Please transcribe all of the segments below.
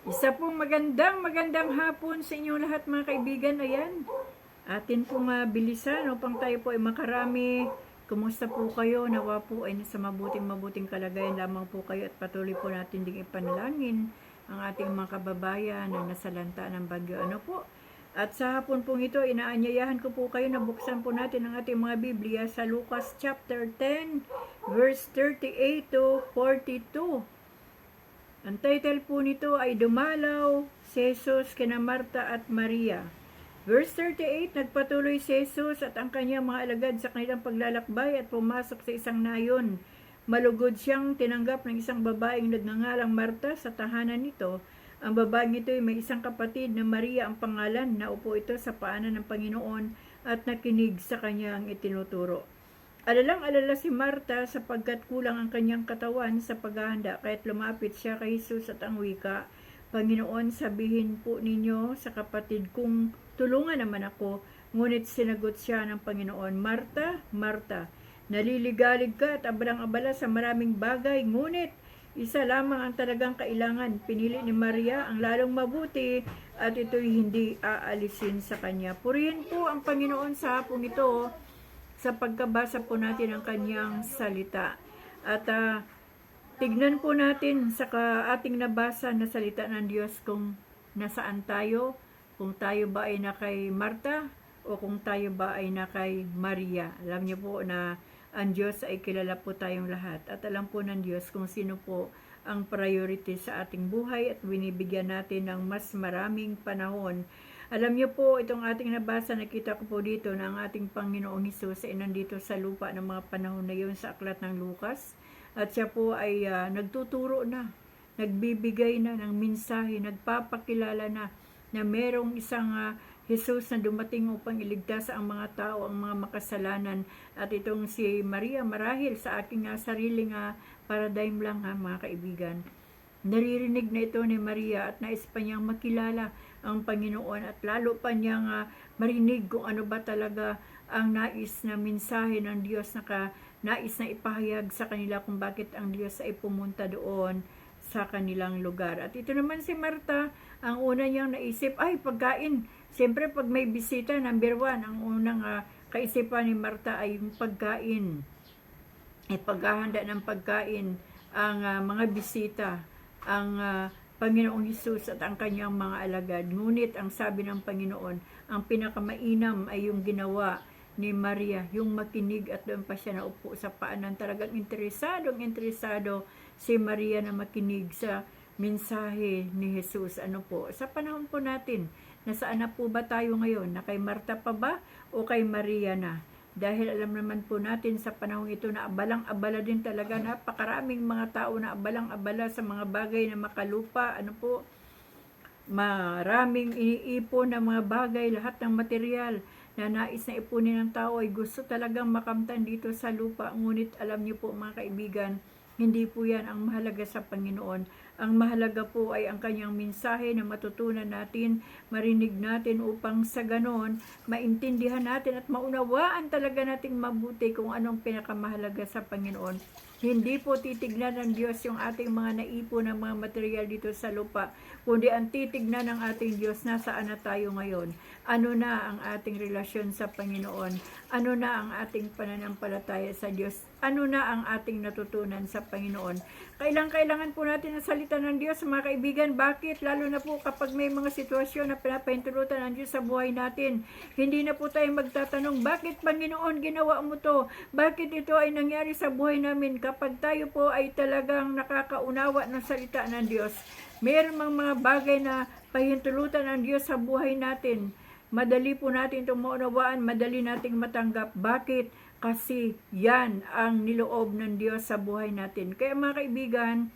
Isa pong magandang hapon sa inyong lahat mga kaibigan. Ayan, atin pong mabilisan upang tayo po ay makarami. Kumusta po kayo? Nawa po ay nasa mabuting kalagayan lamang po kayo at patuloy po natin ding ipanalangin ang ating mga kababayan na nasalanta ng bagyo. Ano po? At sa hapon pong ito, inaanyayahan ko po kayo na buksan po natin ang ating mga Biblia sa Lucas chapter 10, verse 38 to 42. Ang title po nito ay Dumalaw si Jesus kina Marta at Maria. Verse 38, nagpatuloy si Jesus at ang kanyang mga alagad sa kanilang paglalakbay at pumasok sa isang nayon. Malugod siyang tinanggap ng isang babaeng nagngangalang Marta sa tahanan nito. Ang babaeng ito ay may isang kapatid na Maria ang pangalan. Naupo ito sa paanan ng Panginoon at nakinig sa kanyang itinuturo. Alalang-alala si Marta sapagkat kulang ang kanyang katawan sa paghahanda, kaya't lumapit siya kay Jesus at ang wika, Panginoon, sabihin po ninyo sa kapatid kong tulungan naman ako. Ngunit sinagot siya ng Panginoon, Marta, Marta, naliligalig ka at abalang-abala sa maraming bagay, ngunit isa lamang ang talagang kailangan. Pinili ni Maria ang lalong mabuti at ito'y hindi aalisin sa kanya. Purihin po ang Panginoon sa hapong ito sa pagkabasa po natin ng kanyang salita. At tignan po natin sa ating nabasa na salita ng Diyos kung nasaan tayo, kung tayo ba ay na kay Marta o kung tayo ba ay na kay Maria. Alam niyo po na ang Diyos ay kilala po tayong lahat at alam po ng Diyos kung sino po ang priority sa ating buhay at binibigyan natin ng mas maraming panahon. Alam niyo po, itong ating nabasa, nakita ko po dito na ang ating Panginoong Hesus ay nandito sa lupa ng mga panahon na yun sa aklat ng Lucas. At siya po ay nagtuturo na, nagbibigay na ng mensahe, nagpapakilala na merong isang Hesus na dumating upang iligtas ang mga tao, ang mga makasalanan. At itong si Maria, marahil sa aking sariling paradigm lang mga kaibigan. Naririnig na ito ni Maria at nais pa niyang makilala ang Panginoon at lalo pa niyang marinig kung ano ba talaga ang nais na mensahe ng Diyos na nais na ipahayag sa kanila kung bakit ang Diyos ay pumunta doon sa kanilang lugar. At ito naman si Marta, ang una niyang naisip, ay pagkain. Siyempre pag may bisita, number one, ang unang kaisipan ni Marta ay yung pagkain. Paghahanda ng pagkain ang mga bisita, ang Panginoong Hesus at ang kanyang mga alagad. Ngunit ang sabi ng Panginoon, ang pinakamainam ay yung ginawa ni Maria, yung makinig at doon pa siya naupo sa paanan. Talagang interesado si Maria na makinig sa mensahe ni Hesus. Ano po, sa panahon po natin, nasaan na po ba tayo ngayon? Na kay Marta pa ba o kay Maria na? Dahil alam naman po natin sa panahon ito na abalang-abala din talaga, napakaraming mga tao na abalang-abala sa mga bagay na makalupa, ano po, maraming iniipon ng mga bagay, lahat ng material na nais na ipunin ng tao ay gusto talagang makamtan dito sa lupa. Ngunit alam niyo po mga kaibigan, hindi po yan ang mahalaga sa Panginoon. Ang mahalaga po ay ang kanyang mensahe na matutunan natin, marinig natin upang sa ganon, maintindihan natin at maunawaan talaga nating mabuti kung anong pinakamahalaga sa Panginoon. Hindi po titignan ng Diyos yung ating mga naipon ng mga material dito sa lupa, kundi ang titignan ng ating Diyos nasaan na tayo ngayon. Ano na ang ating relasyon sa Panginoon? Ano na ang ating pananampalataya sa Diyos? Ano na ang ating natutunan sa Panginoon? Kailangan po natin ang salita ng Diyos, mga kaibigan. Bakit? Lalo na po kapag may mga sitwasyon na pinapahintulutan ng Diyos sa buhay natin. Hindi na po tayo magtatanong, bakit Panginoon ginawa mo to? Bakit ito ay nangyari sa buhay namin? Kapag tayo po ay talagang nakakaunawa ng salita ng Diyos, mayroon mga bagay na pahintulutan ng Diyos sa buhay natin. Madali po natin itong maunawaan, madali nating matanggap. Bakit? Kasi yan ang niloob ng Diyos sa buhay natin. Kaya mga kaibigan,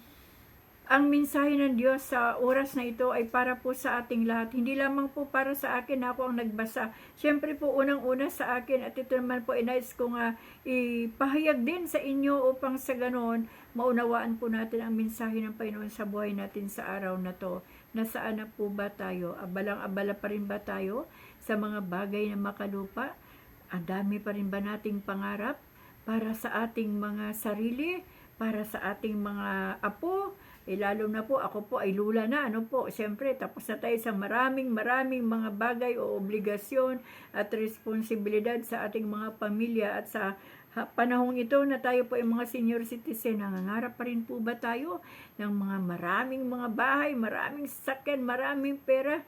ang mensahe ng Diyos sa oras na ito ay para po sa ating lahat. Hindi lamang po para sa akin na ako ang nagbasa. Siyempre po unang-una sa akin at ito naman po inais kong ipahayag din sa inyo upang sa ganon maunawaan po natin ang mensahe ng Panginoon sa buhay natin sa araw na to. Nasaan na po ba tayo? Abalang-abala pa rin ba tayo sa mga bagay na makalupa? Ang dami pa rin ba nating pangarap para sa ating mga sarili, para sa ating mga apo, lalo na po, ako po ay lula na, ano po, siyempre, tapos na tayo sa maraming mga bagay o obligasyon at responsibilidad sa ating mga pamilya at sa panahong ito na tayo po ay mga senior citizen, nangangarap pa rin po ba tayo ng maraming mga bahay, maraming sasakyan, maraming pera?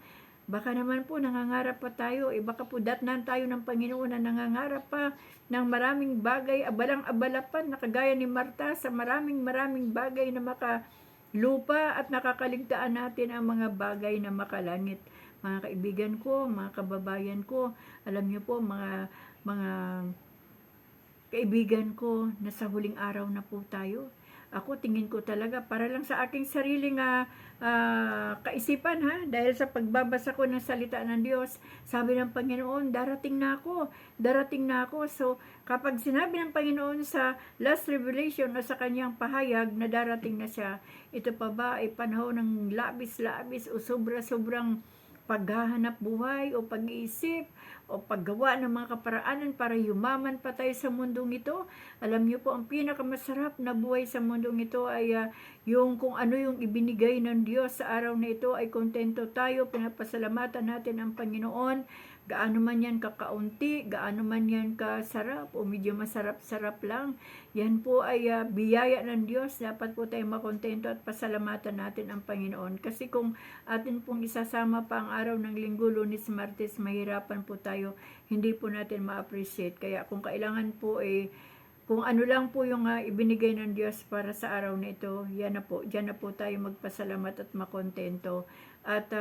Baka naman po nangangarap pa tayo, baka po datnan tayo ng Panginoon na nangangarap pa ng maraming bagay, abalang-abala pa, nakagaya ni Marta sa maraming bagay na makalupa at nakakaligtaan natin ang mga bagay na makalangit. Mga kaibigan ko, mga kababayan ko, alam niyo po, mga kaibigan ko, nasa huling araw na po tayo. Ako, tingin ko talaga, para lang sa aking sariling kaisipan, dahil sa pagbabasa ko ng salita ng Diyos, sabi ng Panginoon, darating na ako. So, kapag sinabi ng Panginoon sa last revelation o sa kanyang pahayag na darating na siya, ito pa ba ay panahon ng labis-labis o sobra-sobrang paghahanap buhay o pag-iisip o paggawa ng mga kaparaanan para yumaman pa tayo sa mundong ito? Alam niyo po, ang pinakamasarap na buhay sa mundong ito ay yung kung ano yung ibinigay ng Diyos sa araw na ito ay kontento tayo, pinapasalamatan natin ang Panginoon, gaano man yan kakaunti, gaano man yan kasarap o medyo masarap-sarap lang, yan po ay biyaya ng Diyos. Dapat po tayo makontento at pasalamatan natin ang Panginoon, kasi kung atin pong isasama pa ang araw ng Linggo, Lunes, Martes, mahirapan po tayo, hindi po natin ma-appreciate. Kaya kung kailangan po kung ano lang po yung ibinigay ng Diyos para sa araw na ito, yan na po, dyan na po tayo magpasalamat at makontento at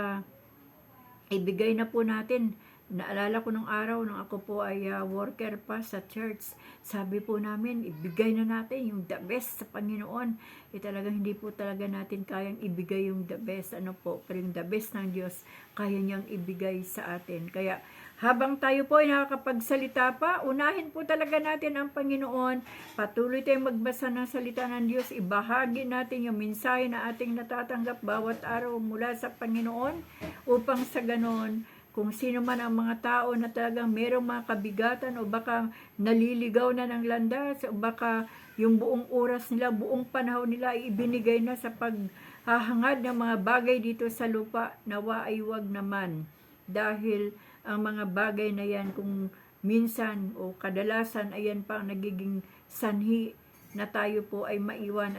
ibigay na po natin. Naalala ko nung araw nung ako po ay worker pa sa church, sabi po namin, ibigay na natin yung the best sa Panginoon. Talagang hindi po talaga natin kayang ibigay yung the best, pero yung the best ng Diyos kaya niyang ibigay sa atin. Kaya habang tayo po ay nakakapagsalita pa, unahin po talaga natin ang Panginoon. Patuloy tayong magbasa ng salita ng Diyos. Ibahagi natin yung mensahe na ating natatanggap bawat araw mula sa Panginoon, upang sa ganon, kung sino man ang mga tao na talagang merong mga kabigatan o baka naliligaw na ng landas o baka yung buong oras nila, buong panahon nila ay ibinigay na sa paghahangad ng mga bagay dito sa lupa, nawa ay wag naman. Dahil ang mga bagay na yan kung minsan o kadalasan ayan pa ang nagiging sanhi na tayo po ay maiwan.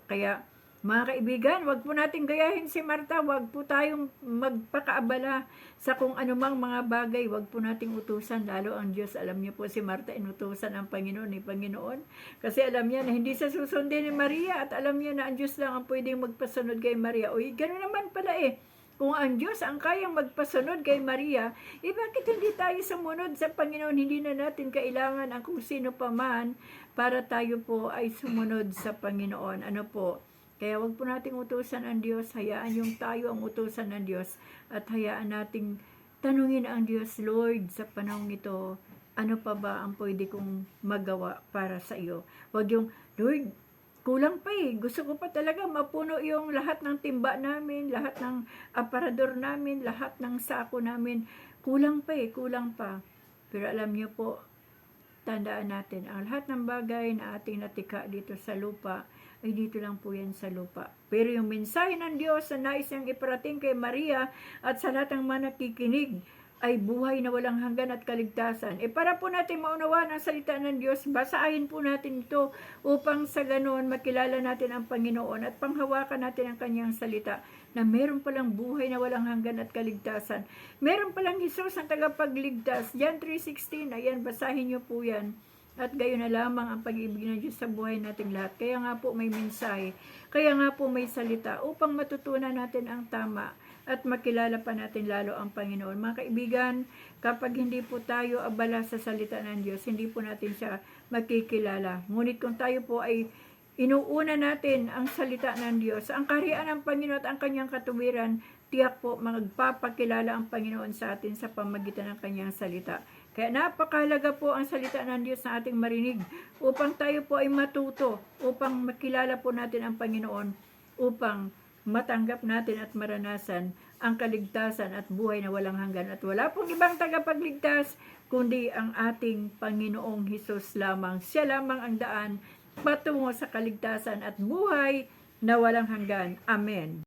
Kaya mga kaibigan, wag po natin gayahin si Marta, wag po tayong magpakaabala sa kung anumang mga bagay, wag po nating utusan, lalo ang Diyos. Alam niyo po, si Marta inutusan ang Panginoon ni Panginoon, kasi alam niya na hindi sa susundin ni Maria, at alam niya na ang Diyos lang ang pwedeng magpasunod kay Maria. Gano'n naman pala kung ang Diyos ang kayang magpasunod kay Maria, bakit hindi tayo sumunod sa Panginoon? Hindi na natin kailangan ang kung sino pa man para tayo po ay sumunod sa Panginoon. Kaya wag po nating utusan ang Diyos, hayaan yung tayo ang utusan ng Diyos, at hayaan nating tanungin ang Diyos, Lord, sa panahong ito, ano pa ba ang pwede kong magawa para sa iyo? Wag yung, Lord, kulang pa gusto ko pa talaga mapuno yung lahat ng timba namin, lahat ng aparador namin, lahat ng sako namin, kulang pa. Pero alam niyo po, tandaan natin, ang lahat ng bagay na ating natika dito sa lupa, ay dito lang po yan sa lupa. Pero yung mensahe ng Diyos na nais niyang iparating kay Maria at sa lahat ng mga nakikinig ay buhay na walang hanggan at kaligtasan. Para po natin maunawaan ang salita ng Diyos, basahin po natin ito upang sa ganoon makilala natin ang Panginoon at panghawakan natin ang kanyang salita na meron palang buhay na walang hanggan at kaligtasan. Meron palang Jesus ang tagapagligtas. John 3:16, ayan, basahin niyo po yan. At gayon na lamang ang pag-ibig ng Diyos sa buhay nating lahat. Kaya nga po may mensahe, kaya nga po may salita, upang matutunan natin ang tama at makilala pa natin lalo ang Panginoon. Mga kaibigan, kapag hindi po tayo abala sa salita ng Diyos, hindi po natin siya makikilala. Ngunit kung tayo po ay inuuna natin ang salita ng Diyos, ang kaharian ng Panginoon at ang kanyang katuwiran, tiyak po magpapakilala ang Panginoon sa atin sa pamagitan ng kanyang salita. Kaya napakahalaga po ang salita ng Diyos na ating marinig upang tayo po ay matuto, upang makilala po natin ang Panginoon, upang matanggap natin at maranasan ang kaligtasan at buhay na walang hanggan. At wala pong ibang tagapagligtas kundi ang ating Panginoong Hesus lamang. Siya lamang ang daan patungo sa kaligtasan at buhay na walang hanggan. Amen.